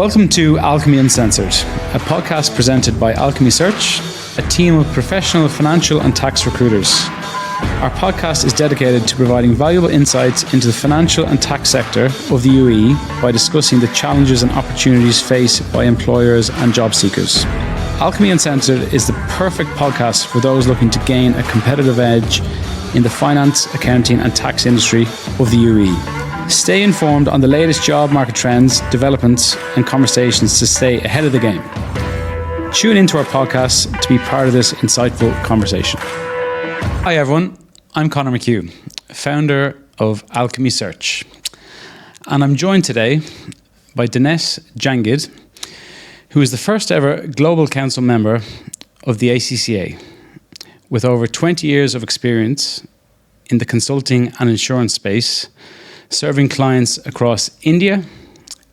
Welcome to Alchemy Uncensored, a podcast presented by Alchemy Search, a team of professional financial and tax recruiters. Our podcast is dedicated to providing valuable insights into the financial and tax sector of the UAE by discussing the challenges and opportunities faced by employers and job seekers. Alchemy Uncensored is the perfect podcast for those looking to gain a competitive edge in the finance, accounting and tax industry of the UAE. Stay informed on the latest job market trends, developments and conversations to stay ahead of the game. Tune into our podcast to be part of this insightful conversation. Hi everyone, I'm Conor McHugh, founder of Alchemy Search. And I'm joined today by Dinesh Jangid, who is the first ever Global Council member of the ACCA, with over 20 years of experience in the consulting and insurance space, serving clients across India,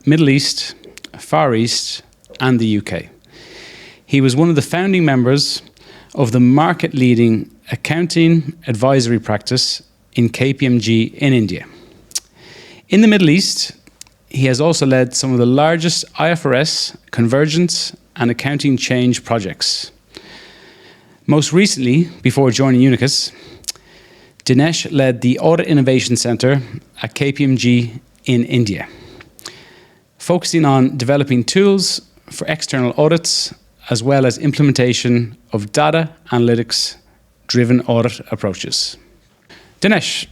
Middle East, Far East, and the UK. He was one of the founding members of the market-leading accounting advisory practice in KPMG in India. In the Middle East, he has also led some of the largest IFRS, convergence, and accounting change projects. Most recently, before joining Unicus, Dinesh led the Audit Innovation Centre at KPMG in India, focusing on developing tools for external audits as well as implementation of data analytics-driven audit approaches. Dinesh,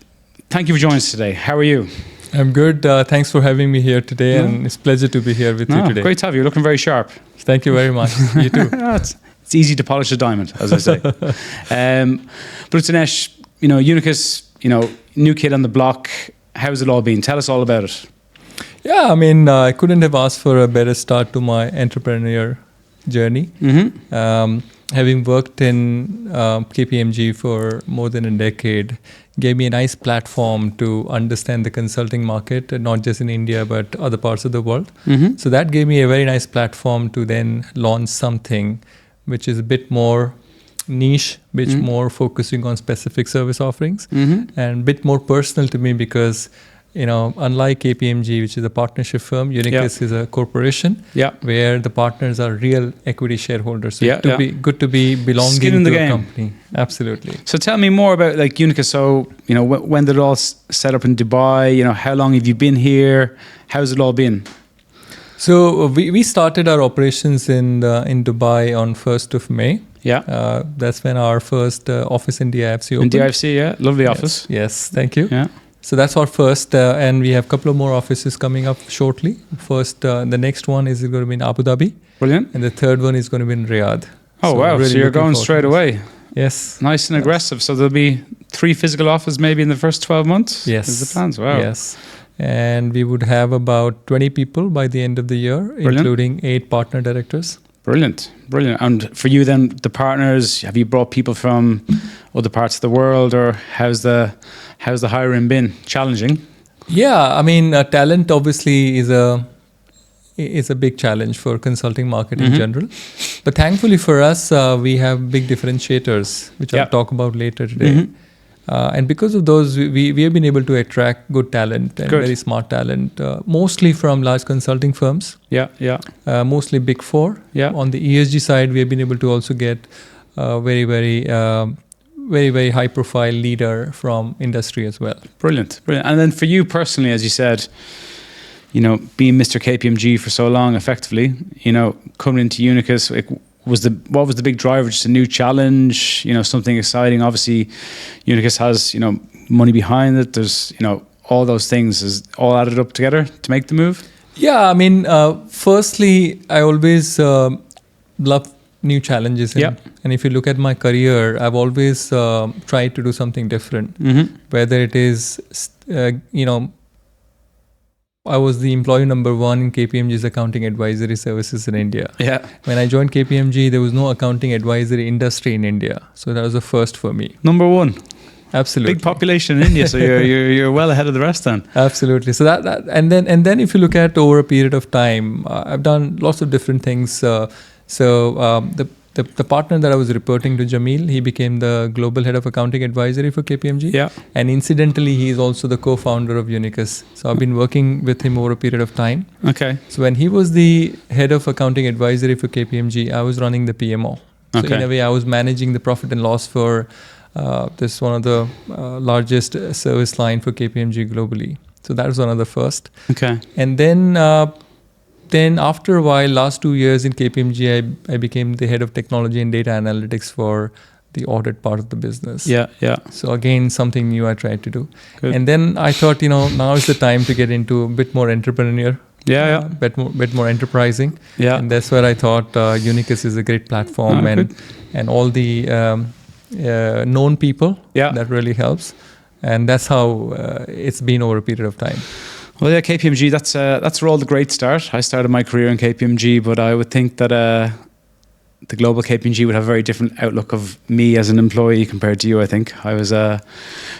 thank you for joining us today. How are you? I'm good. Thanks for having me here today, and it's a pleasure to be here with you today. Great to have you. You're looking very sharp. Thank you very much. You too. It's easy to polish a diamond, as I say. But Dinesh, Unicus, new kid on the block. How's it all been? Tell us all about it. Yeah, I couldn't have asked for a better start to my entrepreneur journey. Mm-hmm. Having worked in KPMG for more than a decade gave me a nice platform to understand the consulting market, not just in India, but other parts of the world. Mm-hmm. So that gave me a very nice platform to then launch something which is a bit more niche, bit more focusing on specific service offerings, and a bit more personal to me because, unlike KPMG, which is a partnership firm, Unicus is a corporation where the partners are real equity shareholders. So it's good to be belonging to a company. Absolutely. So tell me more about Unicus. So, when did it all set up in Dubai? How long have you been here? How's it all been? So we started our operations in Dubai on 1st of May. Yeah. That's when our first office in DIFC opened. In DIFC, yeah. Lovely office. Yes, thank you. Yeah. So that's our first, and we have a couple of more offices coming up shortly. First, the next one is going to be in Abu Dhabi. Brilliant. And the third one is going to be in Riyadh. Oh, so wow. Really so you're going straight away. Yes. Nice and aggressive. So there'll be 3 physical offices maybe in the first 12 months? Yes. Is the plans? Wow. Yes. And we would have about 20 people by the end of the year, including 8 partner directors. Brilliant. And for you then, the partners, have you brought people from other parts of the world, or how's the hiring been? Challenging? Yeah, talent obviously is a big challenge for consulting market in general. But thankfully for us, we have big differentiators, which I'll talk about later today. Mm-hmm. And because of those, we have been able to attract good talent and very smart talent, mostly from large consulting firms. Mostly Big Four. On the ESG side, we have been able to also get a very high profile leader from industry as well. Brilliant. And then for you personally, as you said, being Mr. KPMG for so long, effectively, coming into Unicus, what was the big driver? Just a new challenge, something exciting. Obviously, Unicus has, money behind it. There's, all those things is all added up together to make the move. Yeah, firstly, I always love new challenges. And if you look at my career, I've always tried to do something different. Mm-hmm. Whether it is, I was the employee number 1 in KPMG's accounting advisory services in India. Yeah. When I joined KPMG, there was no accounting advisory industry in India. So that was the first for me. Number 1. Absolutely. Big population in India, so you're well ahead of the rest then. Absolutely. So that and then if you look at over a period of time, I've done lots of different things. The the partner that I was reporting to, Jamil, he became the global head of accounting advisory for KPMG. Yeah. And incidentally, he is also the co-founder of Unicus. So I've been working with him over a period of time. Okay. So when he was the head of accounting advisory for KPMG, I was running the PMO. So in a way, I was managing the profit and loss for this one of the largest service line for KPMG globally. So that was one of the first. Okay. And then after a while, last 2 years in KPMG, I became the head of technology and data analytics for the audit part of the business. Yeah. So again, something new I tried to do. Good. And then I thought, now is the time to get into a bit more entrepreneur. Bit more enterprising. Yeah. And that's where I thought Unicus is a great platform, and all the known people. Yeah. That really helps. And that's how it's been over a period of time. Well, yeah, KPMG, that's where all the great start. I started my career in KPMG, but I would think that the global KPMG would have a very different outlook of me as an employee compared to you, I think. I was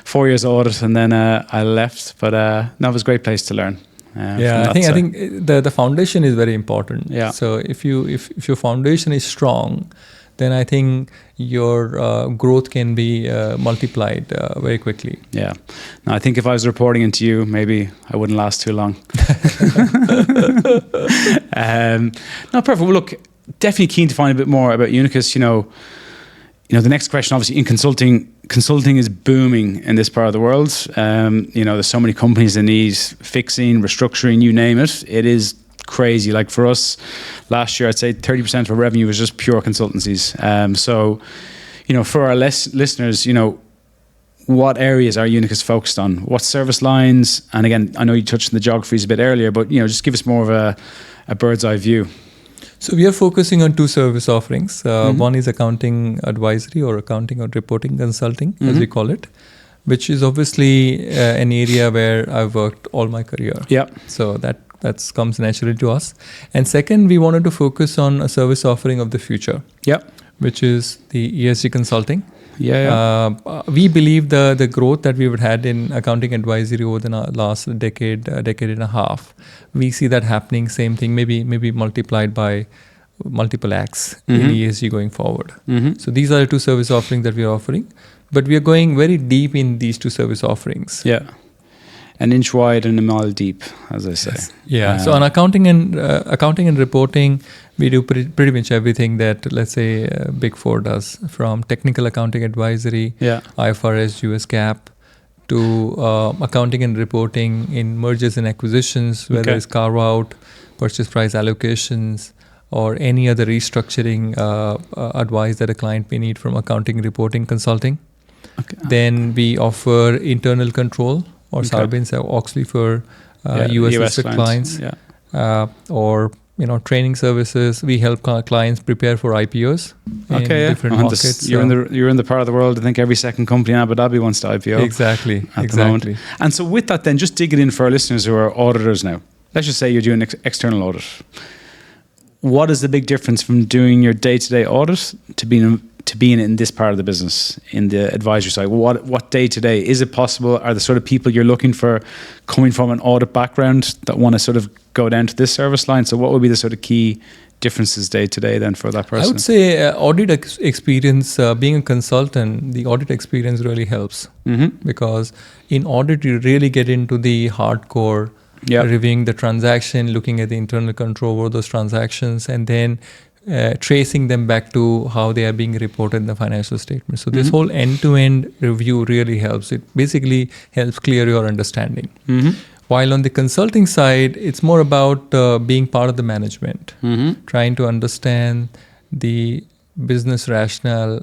4 years audit and then I left, but that was a great place to learn. I think the foundation is very important. Yeah. So if your foundation is strong, then I think your growth can be multiplied very quickly. Yeah. Now, I think if I was reporting into you, maybe I wouldn't last too long. No, perfect. Well, look, definitely keen to find a bit more about Unicus. The next question, obviously, in consulting is booming in this part of the world. There's so many companies that need fixing, restructuring, you name it. It is crazy. Like for us, last year, I'd say 30% of our revenue was just pure consultancies. For our listeners, what areas are Unicus focused on? What service lines? And again, I know you touched on the geographies a bit earlier, but just give us more of a bird's eye view. So we are focusing on 2 service offerings. One is accounting advisory or accounting or reporting consulting, as we call it, which is obviously an area where I've worked all my career. Yeah. So that comes naturally to us. And second, we wanted to focus on a service offering of the future. Yeah. Which is the ESG consulting. Yeah. We believe the growth that we've had in accounting advisory over the last decade and a half, we see that happening, same thing, maybe multiplied by multiple X in ESG going forward. So these are the 2 service offerings that we are offering, but we are going very deep in these 2 service offerings. Yeah. An inch wide and a mile deep, as I say. Yes. Yeah. So on accounting and reporting, we do pretty much everything that, let's say, Big Four does, from technical accounting advisory, IFRS, US GAAP, to accounting and reporting in mergers and acquisitions, whether it's carve out, purchase price allocations, or any other restructuring advice that a client may need from accounting, reporting, consulting. Okay. Then we offer internal control, or Sarbanes-Oxley for US listed clients. Or training services. We help clients prepare for IPOs in different markets. You're in the part of the world, I think every second company in Abu Dhabi wants to IPO. Exactly. The moment. And so with that then, just dig it in for our listeners who are auditors now. Let's just say you're doing external audit. What is the big difference from doing your day-to-day audit to being in this part of the business, in the advisory side? What day-to-day? Is it possible? Are the sort of people you're looking for coming from an audit background that want to sort of go down to this service line? So what would be the sort of key differences day-to-day then for that person? I would say audit experience, being a consultant, the audit experience really helps. Because in audit, you really get into the hardcore, reviewing the transaction, looking at the internal control over those transactions, and then tracing them back to how they are being reported in the financial statement. So this whole end-to-end review really helps. It basically helps clear your understanding. While on the consulting side, it's more about being part of the management, trying to understand the business rationale,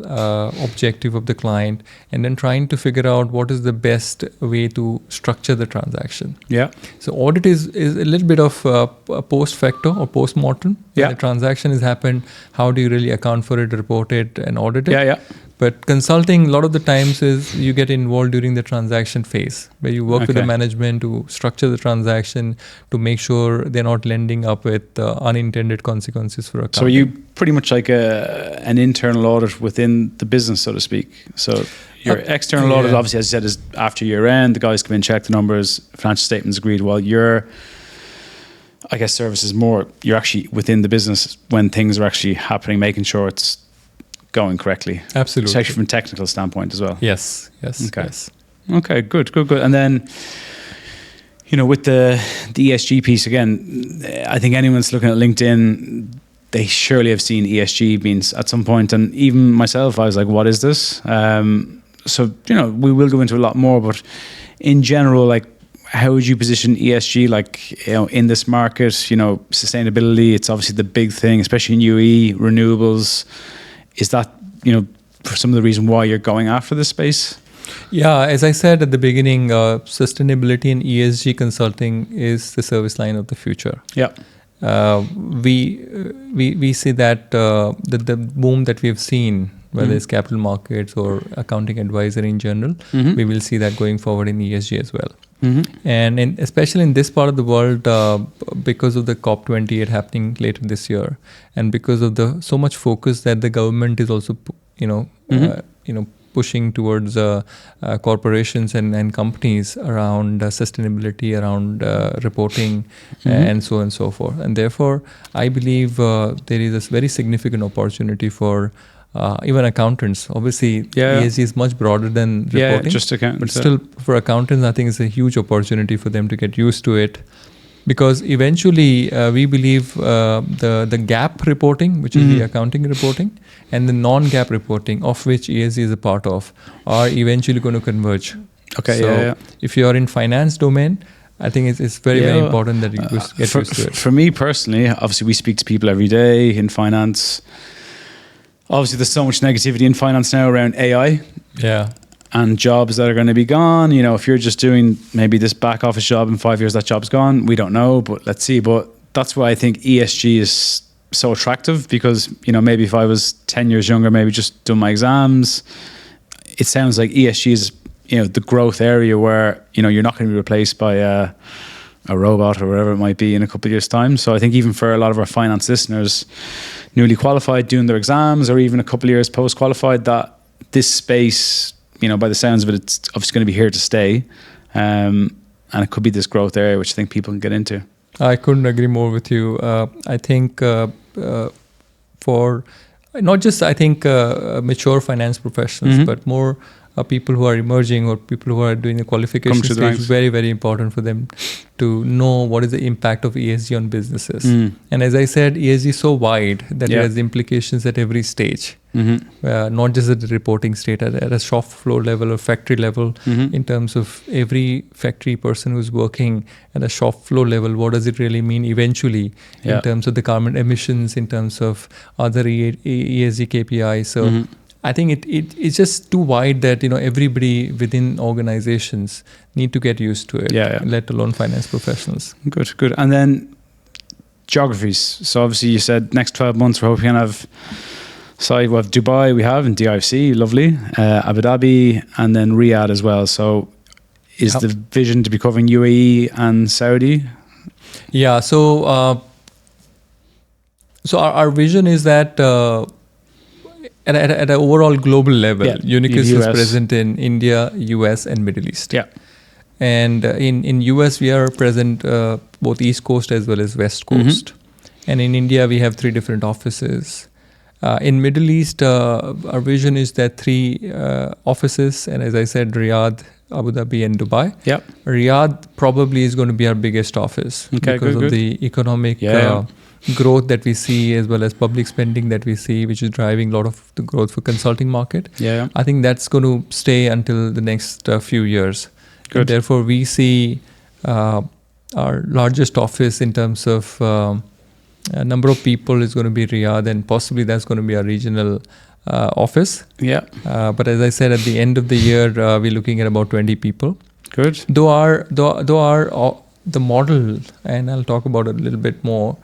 objective of the client, and then trying to figure out what is the best way to structure the transaction. Yeah. So audit is a little bit of a post facto or post mortem. When the transaction has happened, how do you really account for it, report it, and audit it? But consulting, a lot of the times is you get involved during the transaction phase, where you work with the management to structure the transaction, to make sure they're not ending up with unintended consequences for accounting. So are you pretty much like an internal audit within the business, so to speak? So your external audit, obviously, as you said, is after year end, the guys come in, check the numbers, financial statements agreed, while your, I guess, service is more, you're actually within the business when things are actually happening, making sure it's going correctly. Absolutely. Especially from a technical standpoint as well. Yes. Okay. Yes. Okay, good. And then, with the ESG piece, again, I think anyone's looking at LinkedIn, they surely have seen ESG being at some point. And even myself, I was like, what is this? So, we will go into a lot more, but in general, like, how would you position ESG, like, in this market? Sustainability, it's obviously the big thing, especially in UAE, renewables. Is that, for some of the reason why you're going after this space? Yeah, as I said at the beginning, sustainability and ESG consulting is the service line of the future. Yeah. We see that the boom that we've seen, whether it's capital markets or accounting advisory in general, we will see that going forward in ESG as well. And especially in this part of the world, because of the COP28 happening later this year, and because of the so much focus that the government is also, pushing towards corporations and companies around sustainability, around reporting, and so on and so forth. And therefore, I believe there is a very significant opportunity for even accountants. Obviously, ESG is much broader than reporting. Just accountants. But still, for accountants, I think it's a huge opportunity for them to get used to it. Because eventually, we believe the GAAP reporting, which is the accounting reporting, and the non-GAAP reporting, of which ESG is a part of, are eventually going to converge. Okay, so if you are in finance domain, I think it's very, very important that you get used to it. For me personally, obviously we speak to people every day in finance. Obviously, there's so much negativity in finance now around AI. Yeah. And jobs that are going to be gone. If you're just doing maybe this back office job in 5 years, that job's gone. We don't know, but let's see. But that's why I think ESG is so attractive, because, maybe if I was 10 years younger, maybe just doing my exams, it sounds like ESG is, the growth area where, you're not going to be replaced by a robot or whatever it might be in a couple of years' time. So I think even for a lot of our finance listeners, newly qualified, doing their exams, or even a couple of years post-qualified, that this space, by the sounds of it, it's obviously going to be here to stay. And it could be this growth area, which I think people can get into. I couldn't agree more with you. I think for not just, mature finance professionals, but more people who are emerging or people who are doing the qualification stage, it's very, very important for them to know what is the impact of ESG on businesses. And as I said, ESG is so wide that it has implications at every stage. Not just at the reporting state, at a shop floor level or factory level, in terms of every factory person who's working at a shop floor level, what does it really mean eventually in terms of the carbon emissions, in terms of other ESG KPIs. So I think it's just too wide that everybody within organizations need to get used to it, let alone finance professionals. Good. And then geographies. So obviously you said next 12 months we're hoping to have we have Dubai, we have in DIFC, lovely, Abu Dhabi, and then Riyadh as well. So is the vision to be covering UAE and Saudi? Yeah. So our vision is that at an overall global level, Unicus is present in India, US, and Middle East. Yeah. And in US, we are present both East Coast as well as West Coast. And in India, we have 3 different offices. In Middle East, our vision is that 3 offices, and as I said, Riyadh, Abu Dhabi, and Dubai. Yep. Riyadh probably is going to be our biggest office because of the economic growth that we see, as well as public spending that we see, which is driving a lot of the growth for consulting market. Yeah. I think that's going to stay until the next few years. Good. And therefore, we see our largest office in terms of number of people is going to be Riyadh, and possibly that's going to be our regional office. Yeah. But as I said, at the end of the year, we're looking at about 20 people. Good. Though the model, and I'll talk about it a little bit more,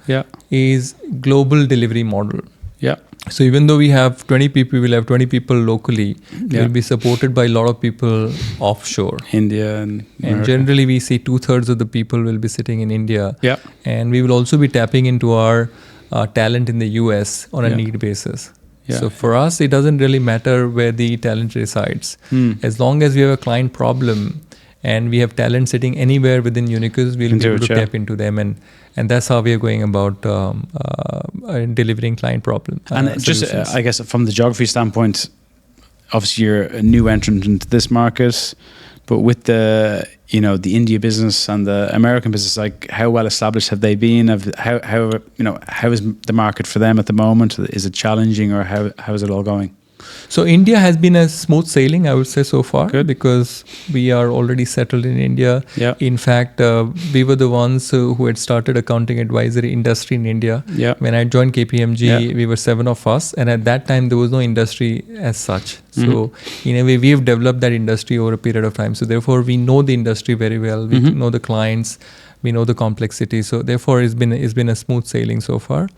is global delivery model. Yeah. So even though we have 20 people, we'll have 20 people locally. We'll be supported by a lot of people offshore. India and generally we see 2/3 of the people will be sitting in India. Yeah. And we will also be tapping into our talent in the US on a need basis. Yeah. So for us, it doesn't really matter where the talent resides. As long as we have a client problem and we have talent sitting anywhere within Unicus, we'll be able to tap into them, and that's how we are going about delivering client problem. And just, I guess, from the geography standpoint, obviously you're a new entrant into this market, but with the India business and the American business, like how well established have they been? How is the market for them at the moment? Is it challenging, or how is it all going? So India has been a smooth sailing, I would say, so far. Good. Because we are already settled in India. Yeah. In fact, we were the ones who had started accounting advisory industry in India. Yeah. When I joined KPMG, we were 7 of us, and at that time there was no industry as such. So in a way, we have developed that industry over a period of time. So therefore, we know the industry very well. We know the clients. We know the complexity, so therefore it's been a smooth sailing so far.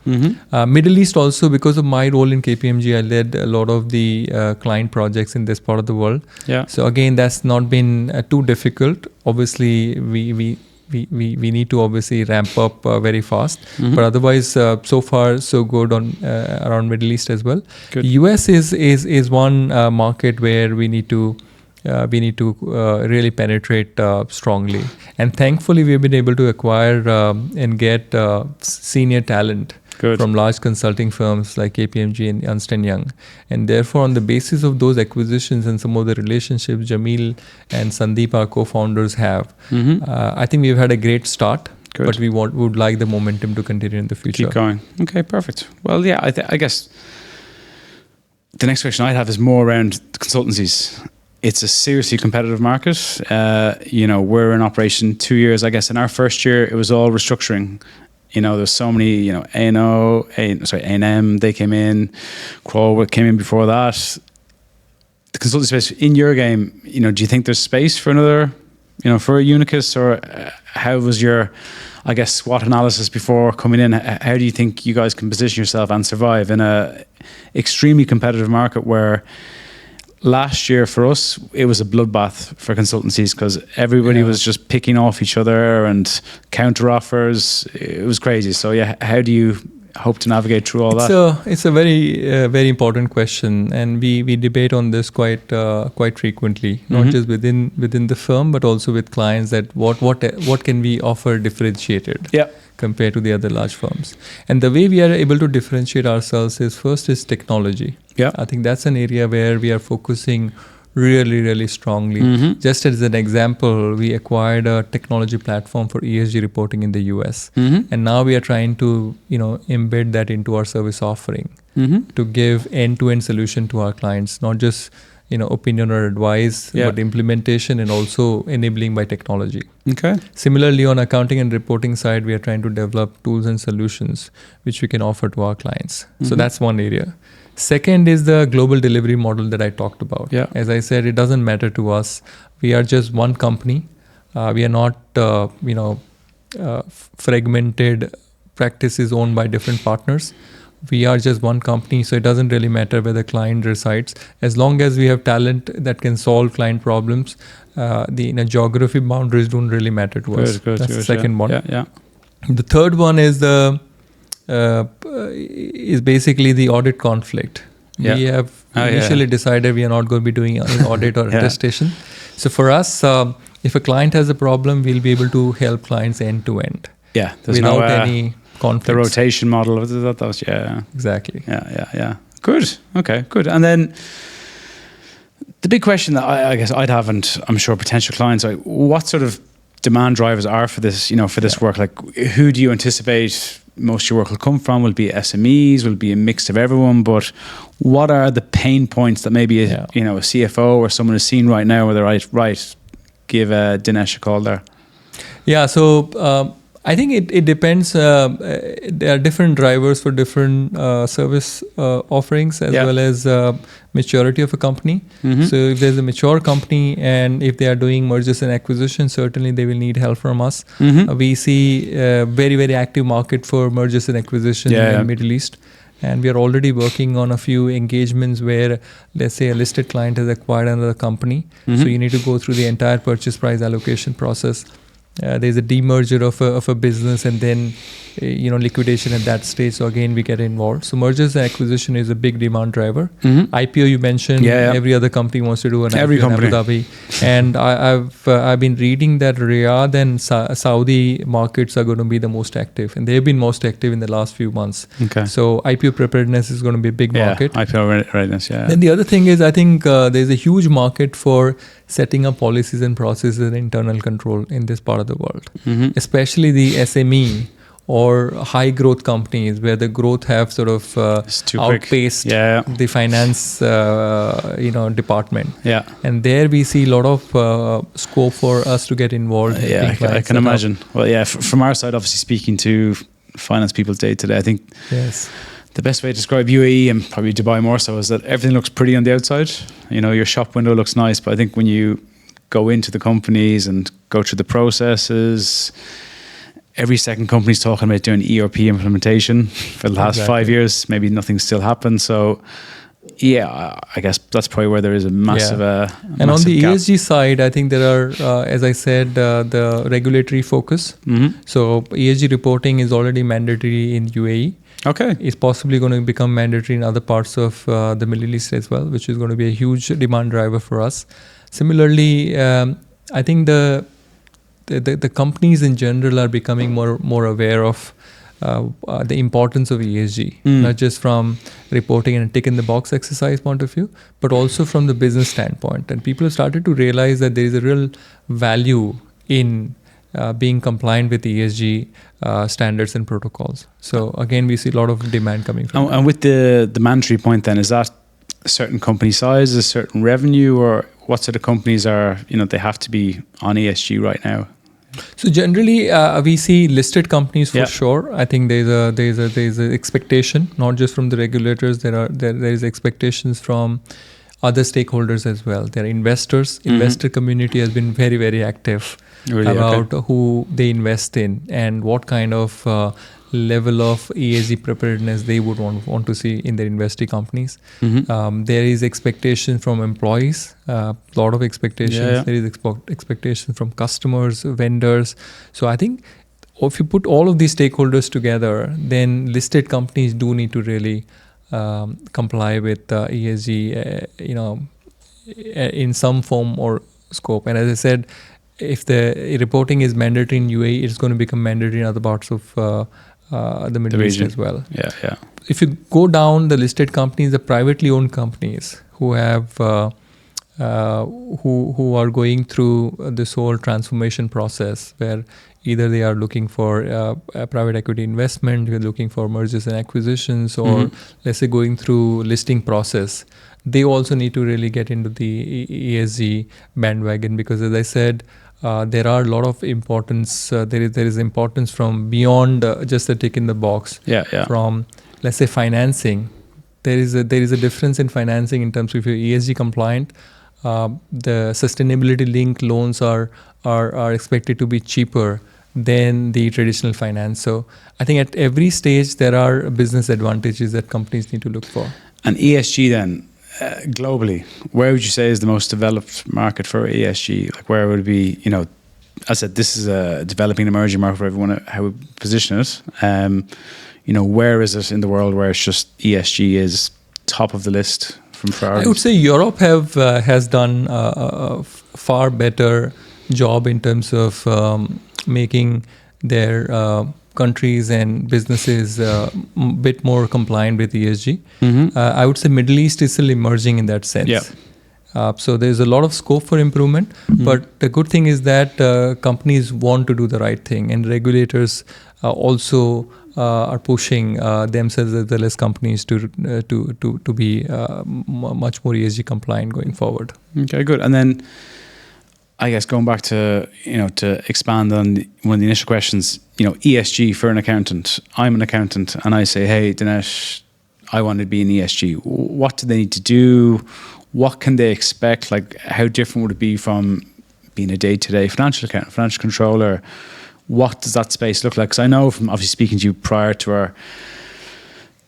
Middle East also, because of my role in KPMG, I led a lot of the client projects in this part of the world. Yeah. So again, that's not been too difficult. Obviously, we need to obviously ramp up very fast, but otherwise, so far so good on around Middle East as well. Good. US is one market where we need to really penetrate strongly, and thankfully we've been able to acquire and get senior talent from large consulting firms like KPMG and Ernst & Young, and therefore on the basis of those acquisitions and some of the relationships Jamil and Sandeep, our co-founders, have, I think we've had a great start. Good. But we would like the momentum to continue in the future. Keep going. Okay, perfect. Well, yeah, I guess the next question I'd have is more around the consultancies. It's a seriously competitive market. We're in operation 2 years. I guess in our first year, it was all restructuring. There's so many, A&M, they came in, Crow came in before that. The consulting space, in your game, do you think there's space for another, for a Unicus, or how was your, I guess, SWOT analysis before coming in? How do you think you guys can position yourself and survive in a extremely competitive market where last year for us, it was a bloodbath for consultancies because everybody was just picking off each other and counter offers. It was crazy. So yeah, how do you hope to navigate through all that? It's a very very important question, and we debate on this quite frequently, not just within the firm, but also with clients, that what can we offer differentiated compared to the other large firms. And the way we are able to differentiate ourselves is, first is technology. Yeah, I think that's an area where we are focusing really, really strongly. Just as an example, we acquired a technology platform for ESG reporting in the US. And now we are trying to, embed that into our service offering to give end-to-end solution to our clients, not just, opinion or advice, but implementation and also enabling by technology. Okay. Similarly, on accounting and reporting side, we are trying to develop tools and solutions which we can offer to our clients. So that's one area. Second is the global delivery model that I talked about. Yeah. As I said, it doesn't matter to us. We are just one company. We are not, fragmented practices owned by different partners. We are just one company, so it doesn't really matter where the client resides. As long as we have talent that can solve client problems, the geography boundaries don't really matter to us. That's the second one. Yeah. The third one is is basically the audit conflict. Yeah. We have initially decided we are not going to be doing an audit or attestation. So for us, if a client has a problem, we'll be able to help clients end to end. Yeah, without any conflicts. The rotation model of that was exactly. Yeah. Good. Okay. Good. And then the big question that I guess I'd have, and I'm sure potential clients, like, what sort of demand drivers are for this, for this work? Like, who do you anticipate most of your work will come from? Will it be SMEs? Will it be a mix of everyone? But what are the pain points that maybe a CFO or someone is seeing right now where they're right, give Dinesh a call there? Yeah, so I think it depends. There are different drivers for different service offerings as well as maturity of a company. So if there's a mature company and if they are doing mergers and acquisitions, certainly they will need help from us. We see a very, very active market for mergers and acquisitions in the Middle East. And we are already working on a few engagements where, let's say, a listed client has acquired another company. So you need to go through the entire purchase price allocation process. there's a demerger of a business, and then liquidation at that stage. So again, we get involved. So mergers and acquisition is a big demand driver. IPO you mentioned. Every other company wants to do an IPO in Abu Dhabi, and I've been reading that Riyadh and Saudi markets are going to be the most active, and they've been most active in the last few months. Okay. So IPO preparedness is going to be a big market. IPO readiness. Yeah. Then the other thing is, I think there's a huge market for setting up policies and processes and internal control in this part of the world, especially the SME or high growth companies where the growth have sort of outpaced the finance department. Yeah. And there we see a lot of scope for us to get involved. I can imagine. Well, from our side, obviously speaking to finance people day to day, I think the best way to describe UAE and probably Dubai more so is that everything looks pretty on the outside. Your shop window looks nice, but I think when you go into the companies and go through the processes, every second company's talking about doing ERP implementation for the last 5 years. Maybe nothing's still happened. So, I guess that's probably where there is a massive and on the gap. ESG side, I think there are, as I said, the regulatory focus. So ESG reporting is already mandatory in UAE. Okay. It's possibly going to become mandatory in other parts of the Middle East as well, which is going to be a huge demand driver for us. Similarly, I think the companies in general are becoming more aware of the importance of ESG, not just from reporting and tick in the box exercise point of view, but also from the business standpoint. And people have started to realize that there is a real value in being compliant with ESG standards and protocols. So again, we see a lot of demand coming from that. And with the mandatory point then, is that a certain company size, a certain revenue, or what sort of companies are, they have to be on ESG right now? So generally, we see listed companies for sure. I think there's a expectation, not just from the regulators. There is expectations from other stakeholders as well. There are investors. Investor community has been very, very active about who they invest in and what kind of level of ESG preparedness they would want to see in their investing companies. There is expectation from employees, a lot of expectations. There is expectation from customers, vendors. So I think if you put all of these stakeholders together, then listed companies do need to really comply with ESG, in some form or scope. And as I said, if the reporting is mandatory in UAE, it's going to become mandatory in other parts of the Middle East as well. Yeah. If you go down the listed companies, the privately owned companies who have who are going through this whole transformation process, where either they are looking for a private equity investment, they're looking for mergers and acquisitions, or let's say going through listing process, they also need to really get into the ESG bandwagon, because as I said, there are a lot of importance. There is importance from beyond just a tick in the box. From, let's say, financing, there is a difference in financing in terms of if you're ESG compliant. The sustainability linked loans are expected to be cheaper than the traditional finance. So I think at every stage there are business advantages that companies need to look for. And ESG then, globally, where would you say is the most developed market for ESG? Like, where would it be? As I said, this is a developing emerging market for everyone, how we position it. Where is it in the world where it's just ESG is top of the list from priorities? I would say Europe has done a far better job in terms of making their countries and businesses a bit more compliant with ESG. I would say Middle East is still emerging in that sense. So there's a lot of scope for improvement. But the good thing is that companies want to do the right thing, and regulators also are pushing themselves as well as companies to be much more ESG compliant going forward. Okay, good. And then, I guess going back to to expand on one of the initial questions, ESG for an accountant. I'm an accountant, and I say, hey, Dinesh, I want to be in ESG. What do they need to do? What can they expect? Like, how different would it be from being a day-to-day financial accountant, financial controller? What does that space look like? Because I know from obviously speaking to you prior to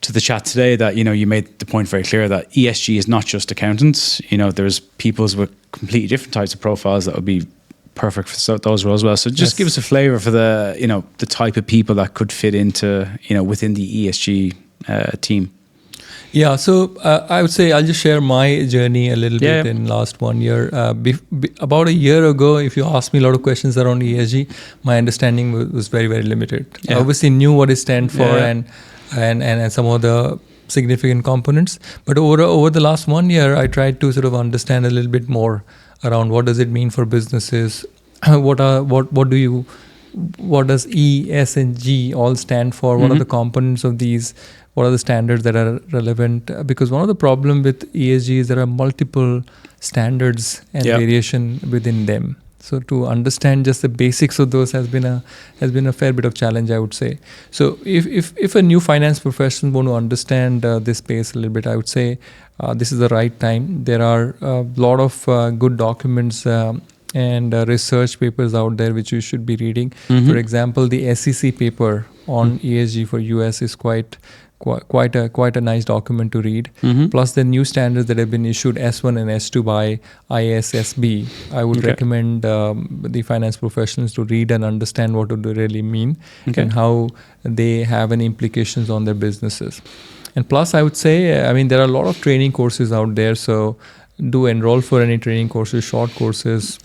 the chat today that you made the point very clear that ESG is not just accountants. There's people with completely different types of profiles that would be perfect for those roles as well. So just give us a flavor for the type of people that could fit into, within the ESG team. Yeah, so I would say I'll just share my journey a little bit in last 1 year. About a year ago, if you asked me a lot of questions around ESG, my understanding was very, very limited. I obviously knew what it stands for and some of the significant components. But over the last 1 year, I tried to sort of understand a little bit more around what does it mean for businesses, what does E, S, and G all stand for? What are the components of these? What are the standards that are relevant? Because one of the problems with ESG is there are multiple standards and variation within them. So to understand just the basics of those has been a fair bit of challenge, I would say. So if a new finance professional want to understand this space a little bit, I would say this is the right time. There are a lot of good documents and research papers out there which you should be reading. For example, the SEC paper on ESG for US is quite a nice document to read. Plus the new standards that have been issued S1 and S2 by ISSB. I would recommend the finance professionals to read and understand what do they really mean and how they have any implications on their businesses. And plus I would say, there are a lot of training courses out there. So do enroll for any training courses, short courses,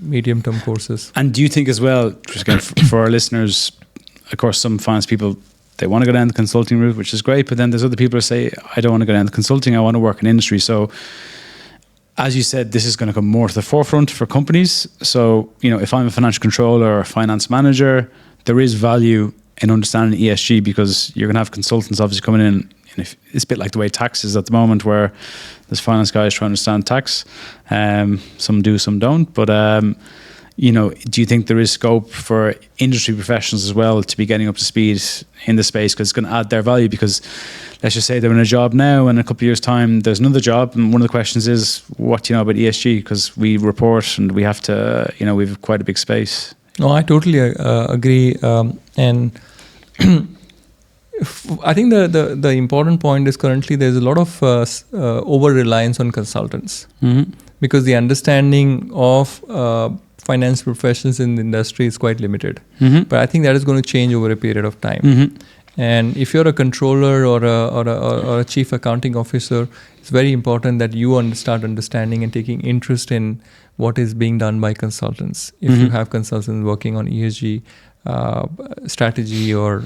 medium-term courses. And do you think as well, just again, for our listeners, of course, some finance people, they want to go down the consulting route, which is great. But then there's other people who say, I don't want to go down the consulting. I want to work in industry. So as you said, this is going to come more to the forefront for companies. So, if I'm a financial controller or a finance manager, there is value in understanding ESG because you're going to have consultants obviously coming in. And it's a bit like the way tax is at the moment where there's finance guys trying to understand tax. Some do, some don't. But do you think there is scope for industry professionals as well to be getting up to speed in the space because it's going to add their value? Because let's just say they're in a job now and in a couple of years' time there's another job, and one of the questions is, what do you know about ESG? Because we report and we have to, we have quite a big space. No, I totally agree. And I think the important point is currently there's a lot of over-reliance on consultants because the understanding of finance professionals in the industry is quite limited. But I think that is going to change over a period of time. And if you're a controller or a chief accounting officer, it's very important that you start understanding and taking interest in what is being done by consultants. If you have consultants working on ESG strategy or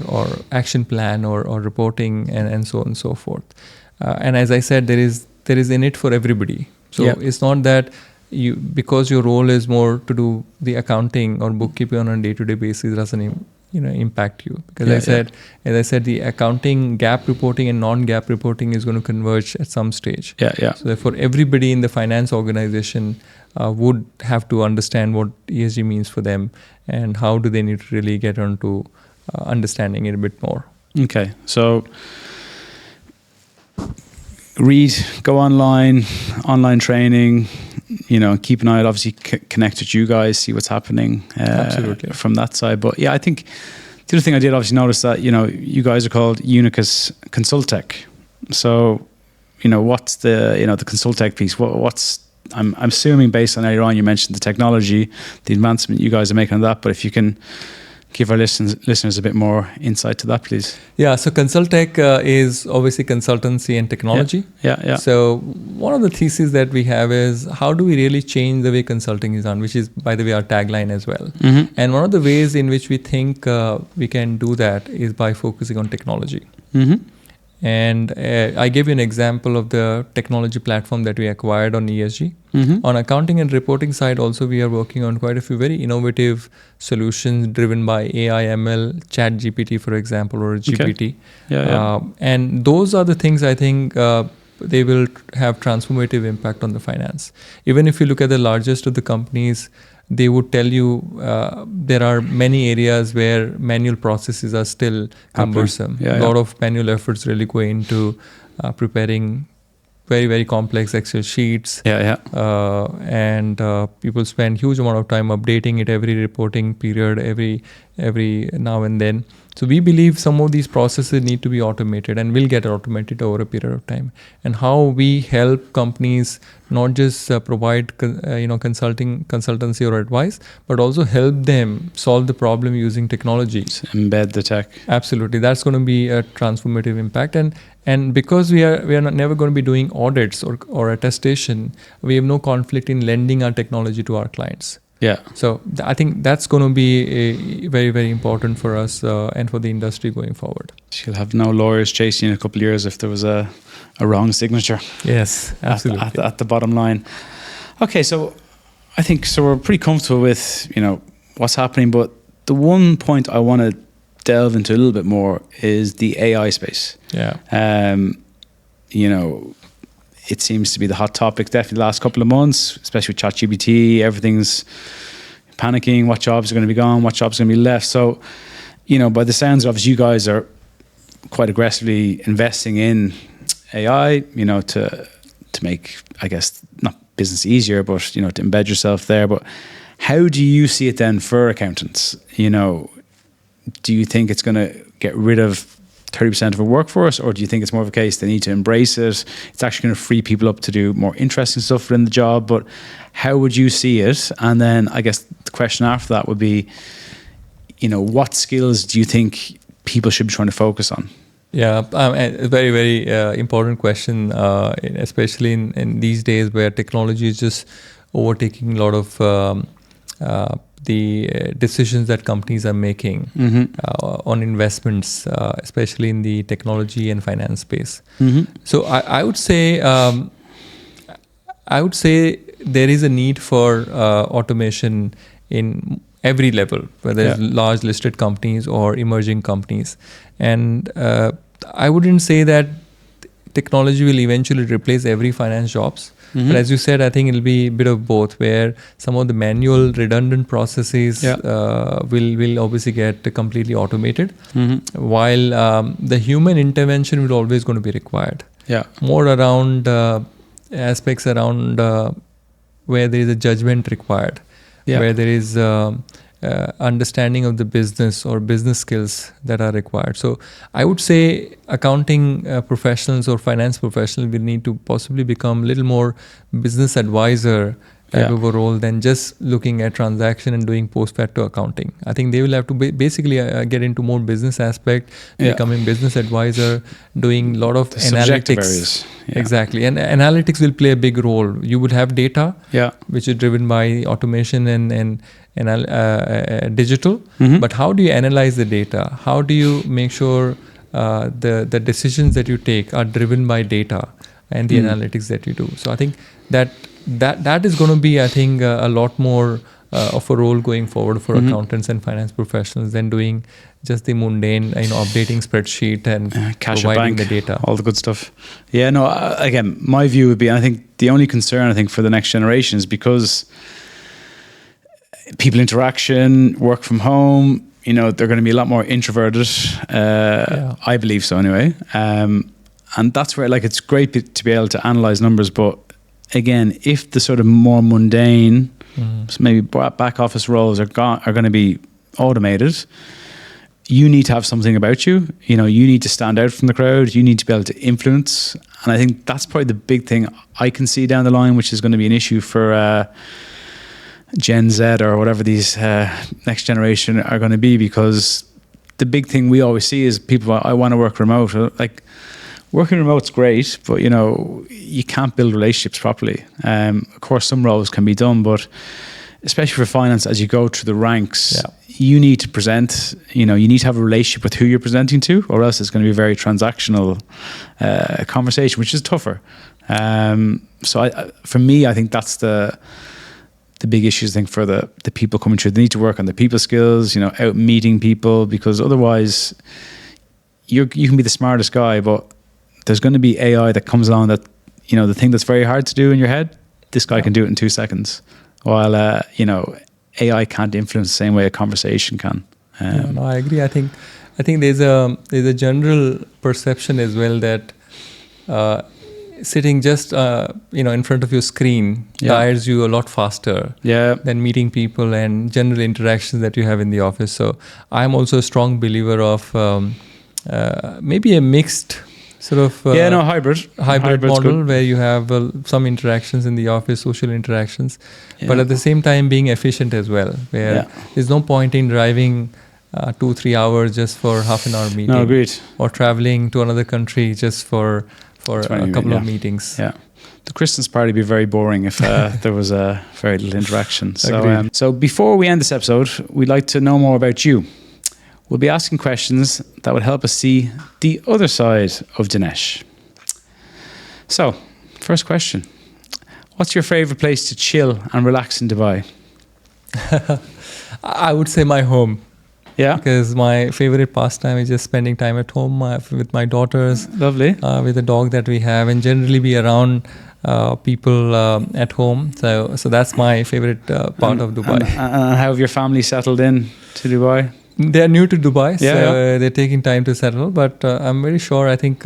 action plan or reporting and so on and so forth. And as I said, there is in it for everybody. So it's not that because your role is more to do the accounting or bookkeeping on a day-to-day basis doesn't impact you. Because as I said, the accounting GAAP reporting and non-GAAP reporting is going to converge at some stage. So therefore, everybody in the finance organization would have to understand what ESG means for them and how do they need to really get onto understanding it a bit more. Okay, so read, go online training, keep an eye out, obviously connect with you guys, see what's happening from that side. But I think the other thing I did obviously notice that, you guys are called Unicus Consultech. So, what's the, the Consultech piece? What's I'm assuming based on earlier on, you mentioned the technology, the advancement you guys are making on that, but if you can give our listeners a bit more insight to that, please. Yeah, so Consultech is obviously consultancy and technology. Yeah. So one of the theses that we have is how do we really change the way consulting is done, which is, by the way, our tagline as well. And one of the ways in which we think we can do that is by focusing on technology. And I gave you an example of the technology platform that we acquired on ESG. On accounting and reporting side also, we are working on quite a few very innovative solutions driven by AI, ML, Chat GPT, for example, or GPT. And those are the things I think they will have transformative impact on the finance. Even if you look at the largest of the companies, they would tell you there are many areas where manual processes are still cumbersome. A lot of manual efforts really go into preparing very, very complex Excel sheets. And people spend huge amount of time updating it every reporting period, every now and then. So we believe some of these processes need to be automated and will get automated over a period of time. And how we help companies not just provide consultancy or advice, but also help them solve the problem using technology. Embed the tech. Absolutely, that's going to be a transformative impact. And because we are never going to be doing audits or attestation, we have no conflict in lending our technology to our clients. Yeah. So I think that's going to be very, very important for us and for the industry going forward. You'll have no lawyers chasing you in a couple of years if there was a wrong signature. Yes, absolutely. At the bottom line. Okay, so I think we're pretty comfortable with what's happening, but the one point I want to delve into a little bit more is the AI space. Yeah. It seems to be the hot topic definitely the last couple of months, especially with ChatGPT. Everything's panicking. What jobs are going to be gone? What jobs are going to be left? So, by the sounds of it, you guys are quite aggressively investing in AI, to make, I guess, not business easier, but, to embed yourself there. But how do you see it then for accountants? Do you think it's going to get rid of 30% of a workforce, or do you think it's more of a case they need to embrace it? It's actually going to free people up to do more interesting stuff within the job. But how would you see it? And then I guess the question after that would be, what skills do you think people should be trying to focus on? Yeah, a very, very important question, especially in these days where technology is just overtaking a lot of the decisions that companies are making on investments, especially in the technology and finance space. So I would say there is a need for automation in every level, whether it's large listed companies or emerging companies. And I wouldn't say that technology will eventually replace every finance jobs. But as you said, I think it'll be a bit of both, where some of the manual redundant processes will obviously get completely automated, while the human intervention will always going to be required. Yeah, more around aspects around where there is a judgment required, where there is understanding of the business or business skills that are required. So I would say accounting professionals or finance professionals will need to possibly become a little more business advisor type of a role than just looking at transaction and doing post-facto accounting. I think they will have to basically get into more business aspect, becoming business advisor, doing a lot of analytics. Exactly. And analytics will play a big role. You would have data, which is driven by automation and digital. But how do you analyze the data? How do you make sure the decisions that you take are driven by data and the analytics that you do? So I think that is going to be, I think, a lot more of a role going forward for accountants and finance professionals than doing just the mundane, updating spreadsheet and cash providing bank, the data. All the good stuff. Yeah, no, again, my view would be, and I think the only concern, I think, for the next generation is because people interaction, work from home, they're going to be a lot more introverted. I believe so anyway. And that's where, it's great to be able to analyze numbers, but again, if the sort of more mundane, maybe back office roles are going to be automated, you need to have something about you. You need to stand out from the crowd. You need to be able to influence. And I think that's probably the big thing I can see down the line, which is going to be an issue for Gen Z or whatever these next generation are going to be, because the big thing we always see is people, I want to work remote. Working remote's great, but you can't build relationships properly. Of course, some roles can be done, but especially for finance, as you go through the ranks, you need to present. You need to have a relationship with who you're presenting to, or else it's going to be a very transactional conversation, which is tougher. So for me, I think that's the big issues. I think for the people coming through, they need to work on their people skills. Out meeting people, because otherwise, you can be the smartest guy, but there's going to be AI that comes along that, the thing that's very hard to do in your head, this guy can do it in 2 seconds. While, AI can't influence the same way a conversation can. No, I agree. I think there's a general perception as well that sitting just in front of your screen tires you a lot faster than meeting people and general interactions that you have in the office. So I'm also a strong believer of maybe a mixed sort of hybrid model where you have some interactions in the office, social interactions, but at the same time being efficient as well, where there's no point in driving 2-3 hours just for half an hour meeting. No, agreed. Or traveling to another country just for a couple of meetings. Yeah. The Christmas party would be very boring if there was very little interaction. So before we end this episode, we'd like to know more about you. We'll be asking questions that would help us see the other side of Dinesh. So, first question. What's your favorite place to chill and relax in Dubai? I would say my home. Yeah. Because my favorite pastime is just spending time at home with my daughters. Lovely. With the dog that we have, and generally be around people at home. So that's my favorite part of Dubai. And how have your family settled in to Dubai? They're new to Dubai, so they're taking time to settle. But I'm very sure. I think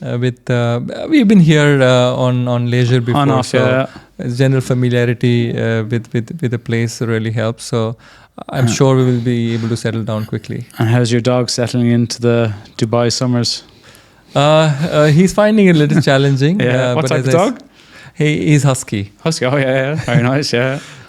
we've been here on leisure before. On off, general familiarity with the place really helps. So I'm sure we will be able to settle down quickly. And how's your dog settling into the Dubai summers? He's finding it a little challenging. What type of dog? He's husky. Husky, very nice,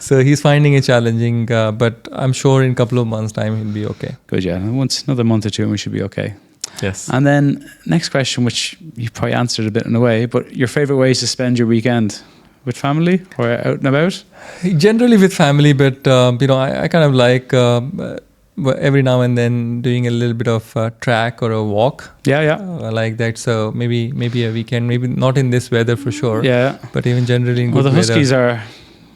So he's finding it challenging, but I'm sure in a couple of months' time he'll be okay. Good, another month or two and we should be okay. Yes. And then next question, which you probably answered a bit in a way, but your favorite ways to spend your weekend? With family or out and about? Generally with family, but I kind of like every now and then doing a little bit of track or a walk. I like that. So maybe a weekend, maybe not in this weather for sure. Yeah. But even generally in good weather. Well, the Huskies are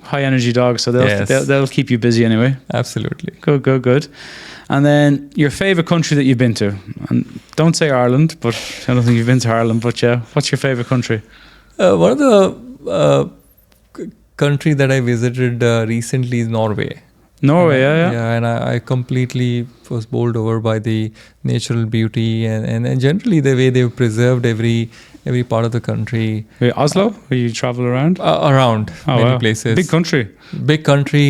high energy dogs, so they'll keep you busy anyway. Absolutely. Good. And then your favorite country that you've been to? And don't say Ireland, but I don't think you've been to Ireland. But what's your favorite country? One of the country that I visited recently is Norway. Norway, and I completely was bowled over by the natural beauty and generally the way they've preserved every part of the country. Oslo, where you travel around? Around many places. Big country,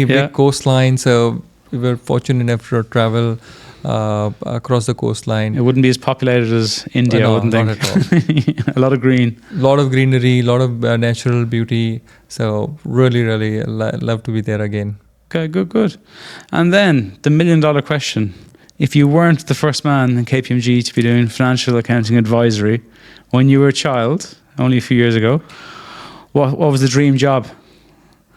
big coastline. So we were fortunate enough to travel across the coastline. It wouldn't be as populated as India, I wouldn't think. Not at all. A lot of green. A lot of greenery, a lot of natural beauty. So really, really love to be there again. Okay, good. And then the $1 million question. If you weren't the first man in KPMG to be doing financial accounting advisory when you were a child, only a few years ago, what was the dream job?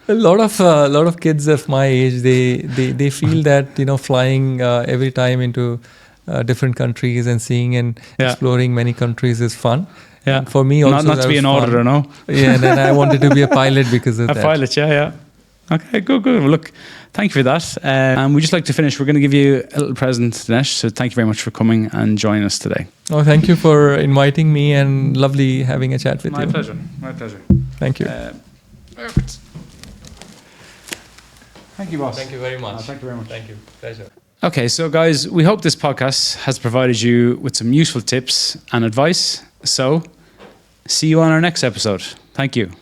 A lot of kids of my age, they feel that flying every time into different countries and seeing and exploring many countries is fun. Yeah. And for me also, not to be an auditor, no. Yeah, and then I wanted to be a pilot because of that. A pilot, yeah. Okay, good. Well, look, thank you for that. And we'd just like to finish. We're going to give you a little present, Dinesh. So thank you very much for coming and joining us today. Oh, thank you for inviting me and lovely having a chat with you. My pleasure. Thank you. Perfect. Thank you, boss. Thank you very much. Thank you very much. Thank you. Pleasure. Okay, so guys, we hope this podcast has provided you with some useful tips and advice. So, see you on our next episode. Thank you.